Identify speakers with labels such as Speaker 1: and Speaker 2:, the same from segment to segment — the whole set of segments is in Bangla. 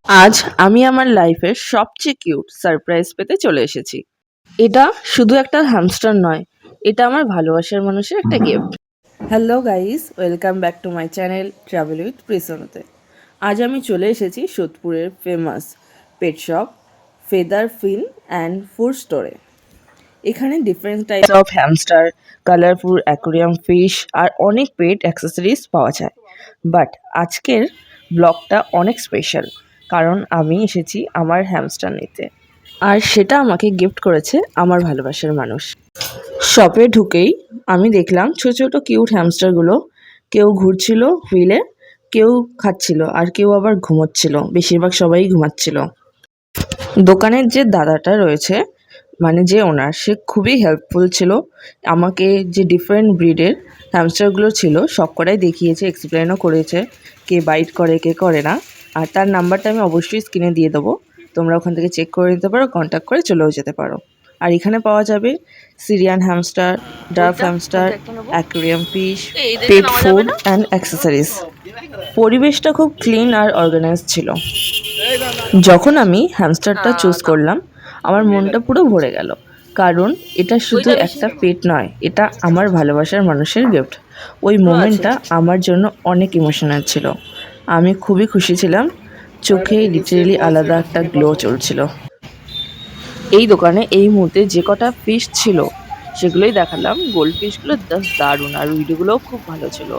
Speaker 1: আজ আমি আমার লাইফের সবচেয়ে কিউট সারপ্রাইজ পেতে চলে এসেছি। এটা শুধু একটা হ্যামস্টার নয়, এটা আমার ভালোবাসার মানুষের একটা gift. Hello guys, welcome back to my channel travel with প্রিসনতে। আজ আমি চলে এসেছি সোদপুরের famous pet shop feather fin and food স্টোরে। এখানে different types of hamster, colourful aquarium fish আর অনেক পেট অ্যাক্সেসরিজ পাওয়া যায়। বাট আজকের ব্লগটা অনেক স্পেশাল, কারণ আমি এসেছি আমার হ্যামস্টার নিতে, আর সেটা আমাকে গিফট করেছে আমার ভালোবাসার মানুষ। শপে ঢুকেই আমি দেখলাম ছোট ছোট কিউট হ্যামস্টারগুলো, কেউ ঘুরছিল হুইলে, কেউ খাচ্ছিল আর কেউ আবার ঘুমোচ্ছিল, বেশিরভাগ সবাই ঘুমাচ্ছিল। দোকানের যে দাদাটা রয়েছে, মানে যে ওনার, সে খুবই হেল্পফুল ছিল। আমাকে যে ডিফারেন্ট ব্রিডের হ্যামস্টারগুলো ছিল সব কটাই দেখিয়েছে, এক্সপ্লেনও করেছে কে বাইট করে কে করে না। আর তার নাম্বারটা আমি অবশ্যই স্ক্রিনে দিয়ে দেবো, তোমরা ওখান থেকে চেক করে নিতে পারো, কন্ট্যাক্ট করে চলেও যেতে পারো। আর এখানে পাওয়া যাবে Syrian hamster, dark hamster, aquarium fish, pet food and accessories. পরিবেশটা খুব ক্লিন আর অর্গানাইজ ছিল। যখন আমি হ্যামস্টারটা চুজ করলাম, আমার মনটা পুরো ভরে গেল, কারণ এটা শুধু একটা পেট নয়, এটা আমার ভালোবাসার মানুষের গিফট। ওই মোমেন্টটা আমার জন্য অনেক ইমোশনাল ছিল। আমি খুবই খুশি ছিলাম, চোখে লিটারেলি আলাদা একটা গ্লো চলছিল। এই দোকানে এই মুহূর্তে যে কটা ফিশ ছিল সেগুলোই দেখালাম। গোল্ড ফিশগুলো জাস্ট দারুণ, আর ভিডিওগুলোও খুব ভালো ছিল।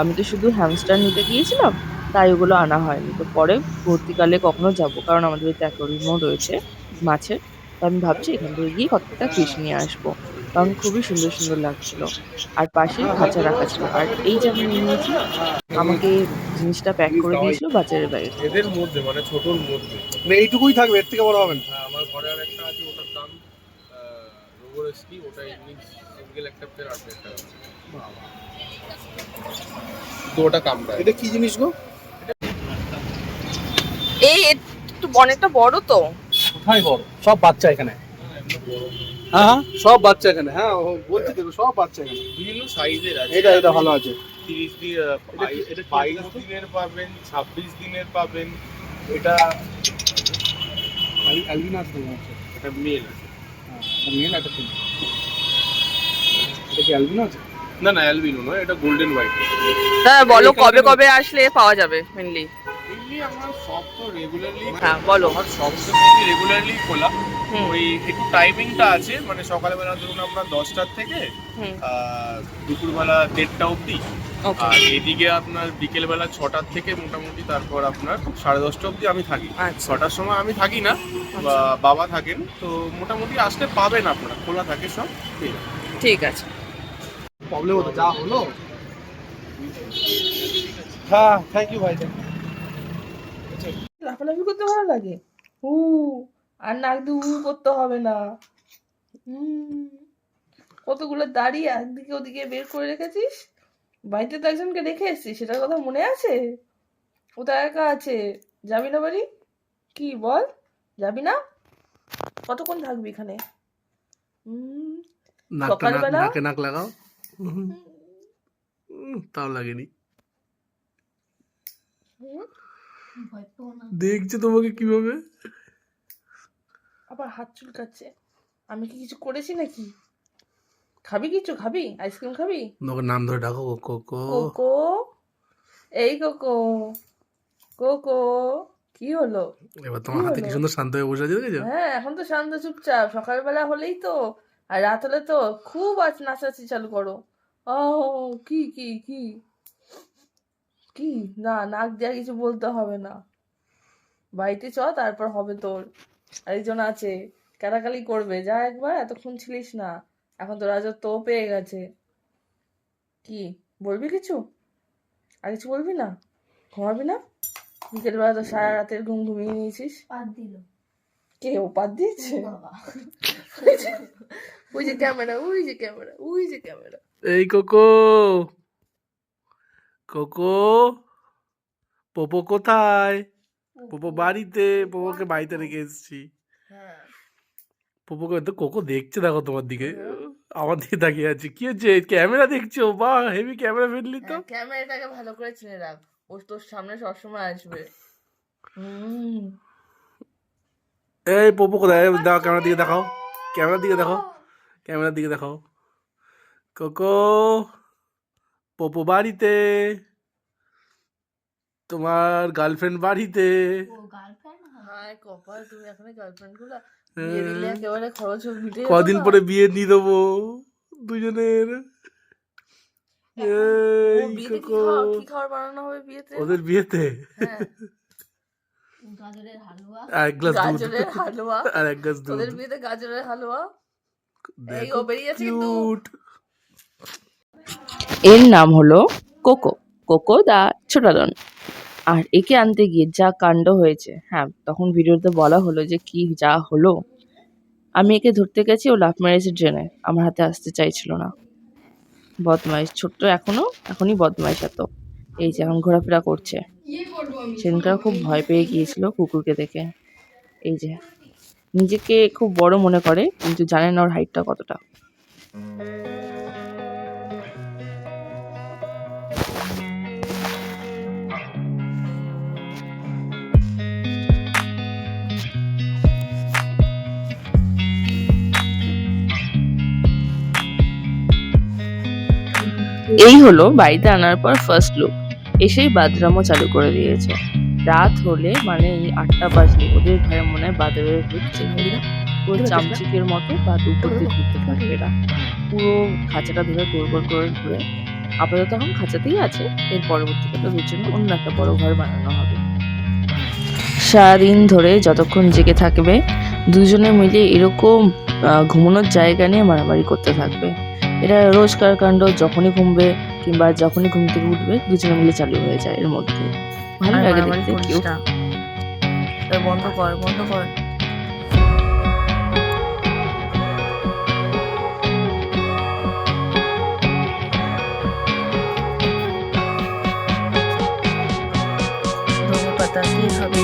Speaker 1: আমি তো শুধু হ্যামস্টার নিতে গিয়েছিলাম, তাই ওগুলো আনা হয়নি। তো পরে ভর্তিকালে কখনো যাব, কারণ আমাদের বাড়িতে অ্যাকোয়ারিয়ামও রয়েছে মাছের। তো আমি ভাবছি এখান থেকে গিয়ে কতটা ফিশ নিয়ে আসবো, কারণ খুবই সুন্দর সুন্দর লাগছিল। আর পাশেই খাঁচা রাখা ছিল। আর এই যে আমি নিয়ে নিয়েছি, আমাকে জিনিসটা প্যাক করে দিয়েছিল বাজারের ব্যাগে।
Speaker 2: এদের মধ্যে মানে ছোটর মধ্যে মানে এইটুকুই থাকবে, এর থেকে বড় হবে না। আমার ঘরে আর একটা আছে, ওটার দাম রোগোরেস্কি, ওটা এমনি সিঙ্গেল একটা পেয়ার 8,000 টাকা। তো ওটা কামড়ায়। এটা কি জিনিস গো?
Speaker 1: এই একটু অনেকটা বড় তো।
Speaker 2: কোথায় বড়? সব বাচ্চা এখানে। হ্যাঁ সব বাচ্চা এখানে। হ্যাঁ বলছি তো, সব বাচ্চা এখানে বিভিন্ন সাইজের আছে। এটা ভালো আছে। 30 দিন, এটা 22 দিনের পাবেন, 26 দিনের পাবেন। এটা অ্যালবিনাস আছে। এটা মেল আছে। হ্যাঁ, এটা মেল, এটা ফিমেল। এটা কি অ্যালবিনো আছে? না না, অ্যালবিনো নয়, এটা গোল্ডেন হোয়াইট।
Speaker 1: হ্যাঁ বলো, কবে কবে আসলে পাওয়া যাবে মেনলি?
Speaker 2: এমনি আমার শপ তো রেগুলারলি,
Speaker 1: হ্যাঁ বলো।
Speaker 2: আমার শপ তো মেনলি রেগুলারলি খোলা। ওই একটু টাইমিংটা আছে, মানে সকালবেলা ধরুন আপনার 10টার থেকে দুপুরবেলা 1:30টা অবধি। আর এদিকে আপনার বিকেলবেলা 6টার থেকে মোটামুটি তারপর আপনার 10:30টা অবধি আমি থাকি। 6টার সময় আমি থাকি না, বাবা থাকেন। তো মোটামুটি আসলে পাবেন, আপনারা খোলা থাকে সব।
Speaker 1: ঠিক আছে।
Speaker 2: প্রবলেম হতো যা হলো। হ্যাঁ থ্যাংক ইউ ভাই।
Speaker 1: লাফালাফি করতে ভালো লাগে। হু, আর নাক দিয়ে হু করতে হবে না। কতগুলো দাড়ি একদিকে ওদিকে বের করে রেখেছিস। বাড়িতে তো একজনকে রেখে এসেছিস, সেটার কথা মনে আছে? ও তো একা আছে। যাবি না বাড়ি? কি বল, যাবি না? কতক্ষণ থাকবি এখানে? সকালবেলা
Speaker 2: নাকে নাক লাগাও। তাও লাগেনি। দেখছে তোমাকে কিভাবে।
Speaker 1: আবার হাত চুলকাচ্ছে। আমি কি কিছু করেছি নাকি? খাবি কিছু? খাবি আইসক্রিম? খাবি?
Speaker 2: তোমাকে নাম ধরে ডাকো, কোকো।
Speaker 1: কোকো, এই কোকো, কোকো। কি হলো?
Speaker 2: এবার তোমার হাতে কি সুন্দর শান্ত হয়ে বসে আছে, দেখেছো?
Speaker 1: হ্যাঁ এখন তো শান্ত চুপচাপ। সকালবেলা হলেই তো, আর রাত হলে তো খুব আজ নাচানাচি চালু করো। ও কি কি কি কি? না, নাক দিয়ে কিছু বলতে হবে না। বাড়িতে চ, তারপর হবে তোর। আরেকজন আছে, কারাকালি করবে। যা একবার, এতক্ষণ ছিলিস না, এখন তো রাজত্ব পেয়ে গেছে। কি বলবি কিছু? আর কিছু বলবি না? ঘুমাবি না? বিকেলবেলা তো সারা রাতের ঘুম ঘুমিয়ে নিয়েছিস। কে ও পাত দিয়েছে? ওই যে ক্যামেরা, ওই যে ক্যামেরা, ওই যে ক্যামেরা।
Speaker 2: এই কোকো, কোকো, পোপো কোথায়? পোপো বাড়িতে। পোপোকে বাড়িতে রেখে এসেছি। পোপোকে তো কোকো দেখছে, দেখো তোমার দিকে, আমার দিকে তাকিয়ে আছে। কি হচ্ছে, ক্যামেরা দেখছো? বাহ, হেভি ক্যামেরা ফেললি তো।
Speaker 1: ক্যামেরাটাকে ভালো করে চিনে রাখ, ও তোর সামনে সবসময় আসবে।
Speaker 3: এই পপু কোথায়? দাও, ক্যামেরার দিকে দেখাও, ক্যামেরার দিকে দেখাও, ক্যামেরার দিকে দেখাও। কোকো, পপু বাড়িতে, তোমার গার্লফ্রেন্ড বাড়িতে।
Speaker 1: হায় কপাল, তুমি এখন গার্লফ্রেন্ড গুলো বিয়ে দিলে একেবারে খরচ মিটে যেত
Speaker 3: কদিন
Speaker 1: না?
Speaker 3: পরে বিয়ে দিয়ে দেবো দুজনের।
Speaker 1: ও
Speaker 3: এই
Speaker 1: বিয়েতে
Speaker 3: কোকো,
Speaker 1: কি খাবার বানানো হবে বিয়েতে?
Speaker 3: ওদের বিয়েতে
Speaker 1: হ্যাঁ,
Speaker 3: আর এক গ্লাস দুধ,
Speaker 1: গাজরের হালুয়া।
Speaker 3: আর এক গ্লাস দুধ।
Speaker 1: তোদের বিয়েতে গাজরের হালুয়া। এই
Speaker 3: দেখো
Speaker 1: ও বেরিয়ে যাচ্ছে কিন্তু।
Speaker 3: কিউট।
Speaker 1: এর নাম হলো কোকো, কোকো দা ছোটাদন। আর একে আনতে গিয়ে যা কাণ্ড হয়েছে, হ্যাঁ তখন ভিডিওতে বলা হলো যে কি যা হলো। আমি একে ধরতে গেছি, ও লাফ মেরেছে ড্রেনে, আমার হাতে আসতে চাইছিল না। বদমাইশ, ছোট্ট এখনই বদমাইশ এত। এই যে এখন ঘোরাফেরা করছে। সেদিনকার খুব ভয় পেয়ে গিয়েছিল কুকুরকে দেখে। এই যে নিজেকে খুব বড় মনে করে, কিন্তু জানে না ওর হাইটটা কতটা। এই হলো বাড়িতে আনার পর ফার্স্ট লুক। এসেই বাদরামও চালু করে দিয়েছে। রাত হলে মানে এই 8টা বাজলে ওদের ঘরে মনে হয় বাদরের ভূত চেপে। পুরো চামচিকের মতো বা উপর দিয়ে ঘুরতে থাকবে এরা। পুরো খাঁচাটা ধরে গোল করে ঘুরে। আপাতত এখন খাঁচাতেই আছে, এর পরবর্তীকালে ওদের জন্য অন্য একটা বড় ঘর বানানো হবে। সারাদিন ধরে যতক্ষণ জেগে থাকবে দুজনে মিলে এরকম ঘুমানোর জায়গা নিয়ে মারামারি করতে থাকবে। এটা রোজকার কাণ্ড, যখনই ঘুমবে কিংবা যখনই ঘুম থেকে উঠবে দুজনে মিলে চালু হয়ে যায় এর মধ্যে। ভালো লাগে দেখতে, কিউট। বন্ধ কর। ধনেপাতা কি হবে?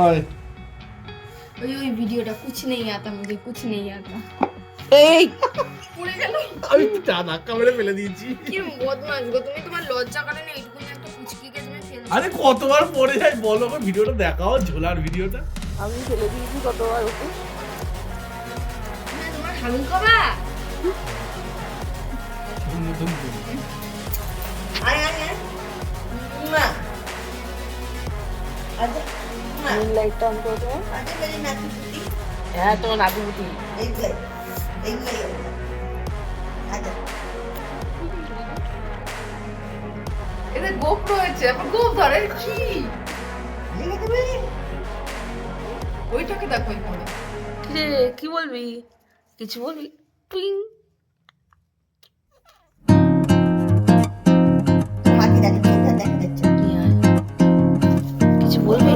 Speaker 3: আয়
Speaker 4: वही वीडियोটা कुछ नहीं आता मुझे कुछ नहीं आता
Speaker 1: এই
Speaker 4: পড়ে গেল
Speaker 3: আমি চা ধাক্কা মেরে ফেলে দিয়েছি।
Speaker 4: কি বদমাশ গো তুমি, তোমার লজ্জা করে না এইটুকুনি একটা পুচকিকে তুমি ফেলছো?
Speaker 3: আরে কতবার পড়ে যায় বলো, আমার ভিডিওটা দেখাও, ঝোলার ভিডিওটা।
Speaker 1: আমি ফেলে দিয়েছি কতবার ওকে।
Speaker 4: না তোমার হালু কবা
Speaker 1: লাইটটা অন করে দাও। হ্যাঁ তোমার নাতিপুতি।
Speaker 4: এটা গোপ্রো হয়েছে আবার গোপ ধরে কি ওইটাকে দেখো এখানে
Speaker 1: কিরে কি বলবি? কিছু বলবি? টুইং। কি হয়? কিছু বলবি?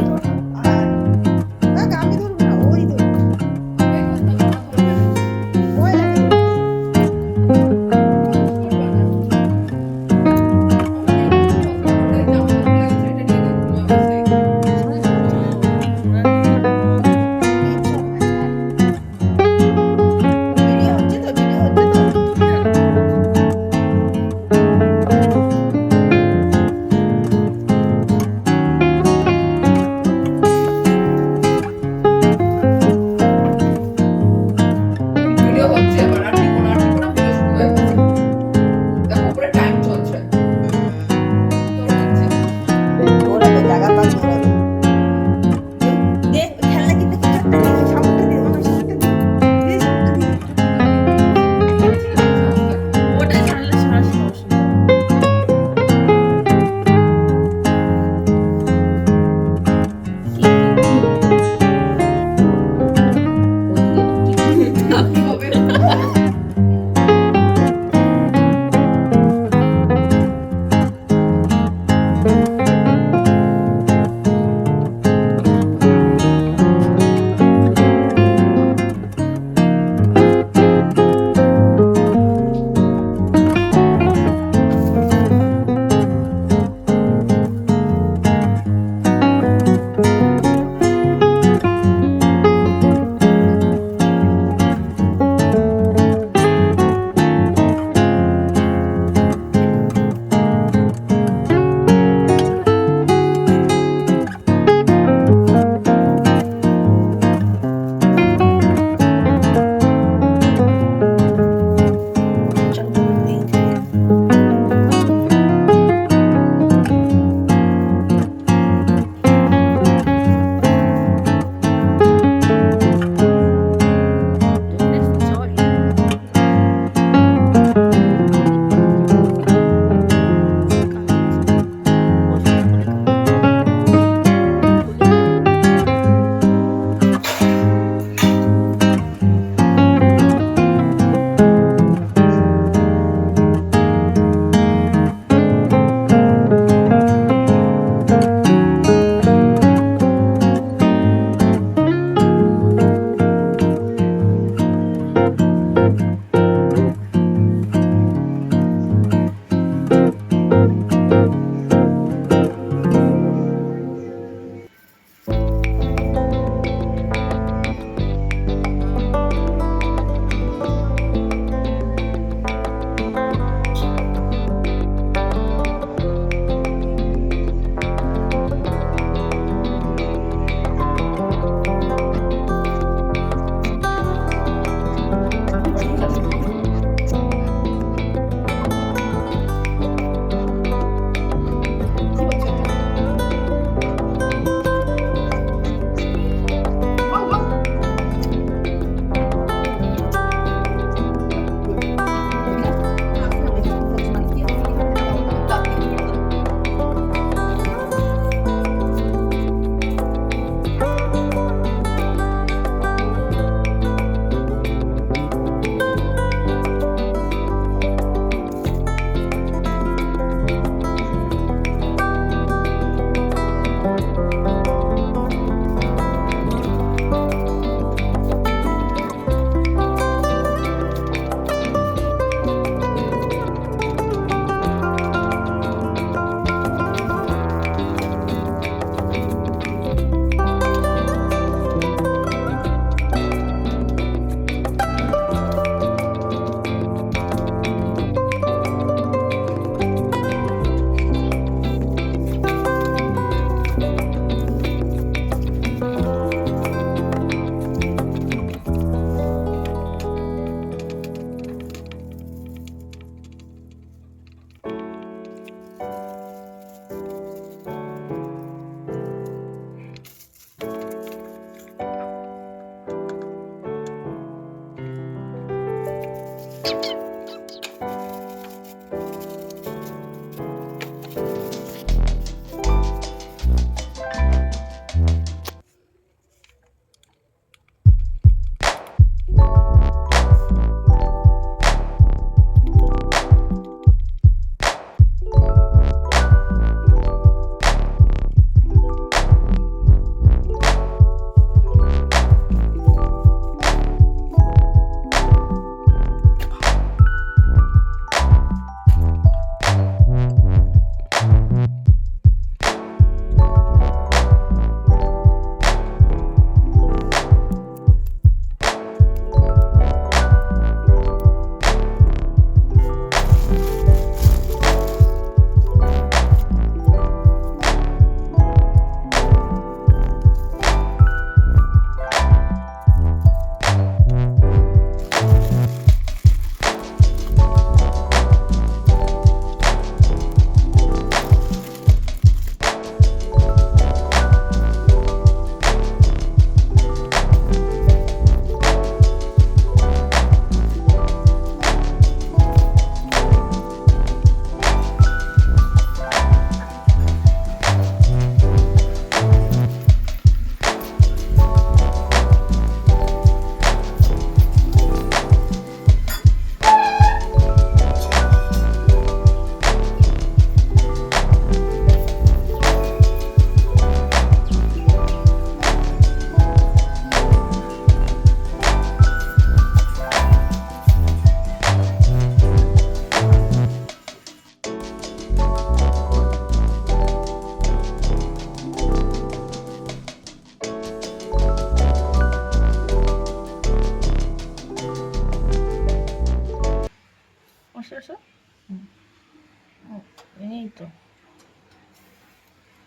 Speaker 1: এই তো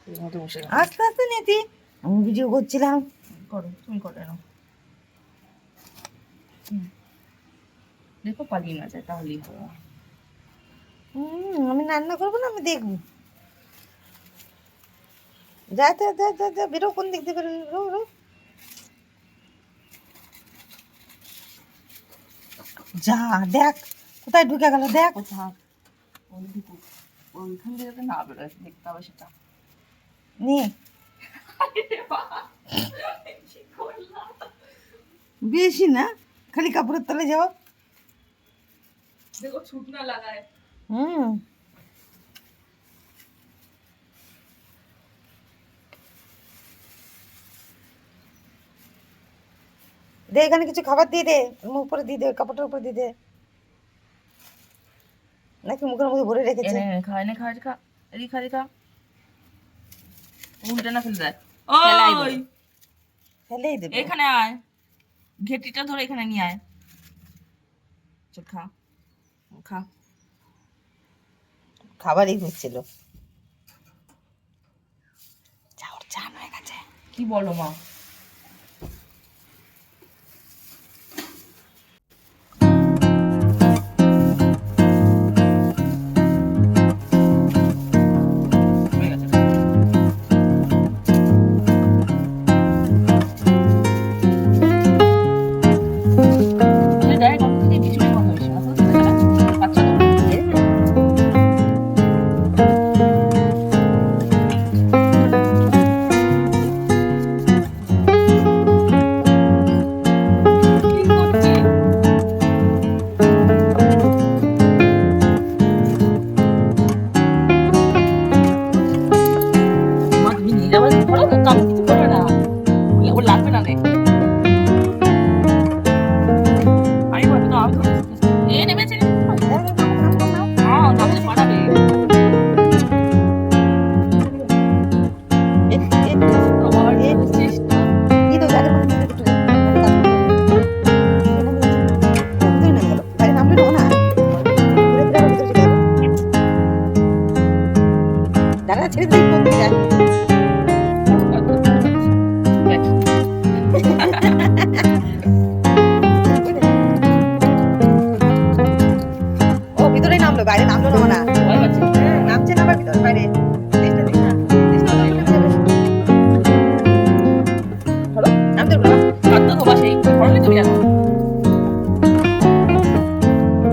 Speaker 1: এর মধ্যে বসে গেল।
Speaker 5: আস্তে আস্তে নিতি, আমি ভিডিও করছিলাম।
Speaker 1: করো, তুমি করে নাও। দেখো পালিয়ে না যায়, তাহলেই হবে।
Speaker 5: আমি রান্না করবো না, আমি দেখবো। যা যা যা যা যা, বেরো, কোন দিক দিয়ে বেরো, রো রো। যা দেখ কোথায় ঢুকে গেল, দেখ।
Speaker 1: ও থাক, ওই ঢুকুক, ওইখান দিয়ে যাতে না বেরোয়, দেখতে হবে সেটা।
Speaker 5: নিয়ে বেশি না, খালি কাপড়ের তলে যাও।
Speaker 1: দেখো ছুট না লাগায়।
Speaker 5: হুম, দে এখানে কিছু খাবার দিয়ে দে, মুখ উপরে দিয়ে দে, কাপড়টার উপরে দিয়ে দে। নাকি মুখের মধ্যে ভরে রেখেছে।
Speaker 1: এনে খা, এনে খা, খা, এদিকে খা, এদিকে খা। উল্টে না ফেলে দেয়।
Speaker 5: ফেলাই
Speaker 1: ওই
Speaker 5: দেবে। ফেলেই দেবে।
Speaker 1: এখানে আয়, ঘেটিটা ধরে এখানে নিয়ে আয়। চল খা, খা।
Speaker 5: খাবারই হচ্ছিল। যা, ওর চান হয়ে গেছে।
Speaker 1: কি বলো মা? হয়ে গেছে। তুই দেখ, কত থেকে বিচুলির মতো হয়েছে, না? বুঝতে পেরেছো না? বাচ্চা তো। কি করছে? মা, তুমি নিয়ে যাবে ধরো তো, কাজ কিছু করবে না। ওর লাগবে না রে। আমি বলবো তো, আমি ধরে এ নেমেছে। হ্যাঁ, তাহলে পাঠাবে। আবার বুঝছিস না?
Speaker 5: এই তো গাড়ির মধ্যে একটু ভিতরে নেমে গেল। বাইরে নামলে ঢোকো না। ঘুরে ফিরে আবার ভিতরে চলে যাবে। দাঁড়া, ছেড়ে দিই, কোন দিকে যায়? ও ভিতরে নামলো, বাইরে নামলো না না।
Speaker 1: ভয় পাচ্ছে।
Speaker 5: নামছে না আবার ভিতরে, বাইরে। চেষ্টা দিস না, চেষ্টা করলে নেমে যাবে।
Speaker 1: ধরো,
Speaker 5: নামতে পারবো না।
Speaker 1: হাত তো ধোবা সেই, ধরলে তুমি জানো।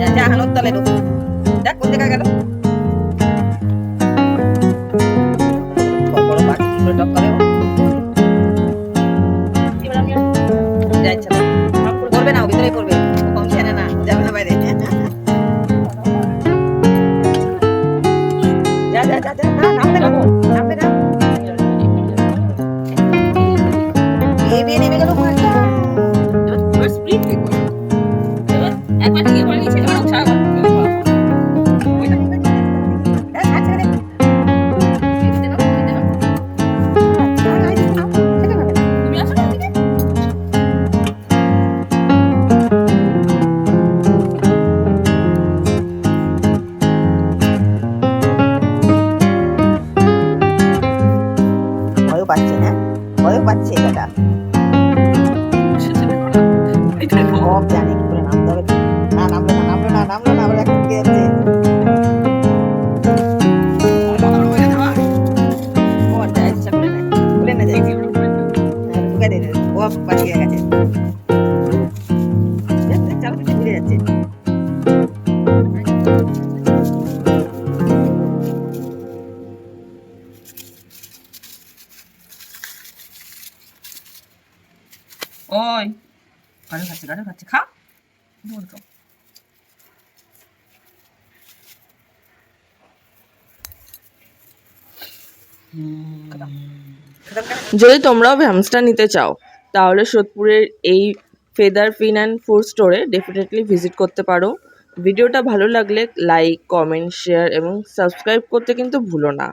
Speaker 5: যা যা, হানোর তলে ঢোক। দেখ কোন জায়গায় গেল। বড় পাখি কি করে টক করে ও?
Speaker 1: এবার আমি আর
Speaker 5: যা ইচ্ছা তাই। করবে না, ও ভিতরেই করবে। ও কম জানে না, যাবে না বাইরে। যা যা যা যা, না নামবে না, নামবে না। বেয়ে নেমে গেল মাছটা।
Speaker 1: এবার স্প্রিট কি করো? এবার একবার থেকে করে নিয়েছি, এবার ছাড়া
Speaker 5: হ্যাঁ, হ্যাঁ, ছেড়ে দে। হ্যাঁ, হ্যাঁ, ছেড়ে দে।
Speaker 1: তুমি আসো না এদিকে।
Speaker 5: ভয়ও পাচ্ছে না, ভয়ও পাচ্ছে দাদা।
Speaker 1: এটা দেখো।
Speaker 5: সব জানে কি করে নামতে হবে। না নামলো না, নামলো না, নামলো না, আবার এখন ঢুকে যাচ্ছে। ও আর যা ইচ্ছা করে নেয়, খুলে না যায়। হ্যাঁ, ঢুকে দে, ও পালিয়ে গেছে। দেখ, দেখ, চারপাশে ঘুরে যাচ্ছে।
Speaker 1: ওই গাড়ি খাচ্ছে খা। বলতো যদি তোমরাও হ্যামস্টার নিতে চাও তাহলে সোদপুরের এই ফেদার ফিন অ্যান্ড ফুড স্টোরে ডেফিনেটলি ভিজিট করতে পারো। ভিডিওটা ভালো লাগলে লাইক, কমেন্ট, শেয়ার এবং সাবস্ক্রাইব করতে কিন্তু ভুলো না।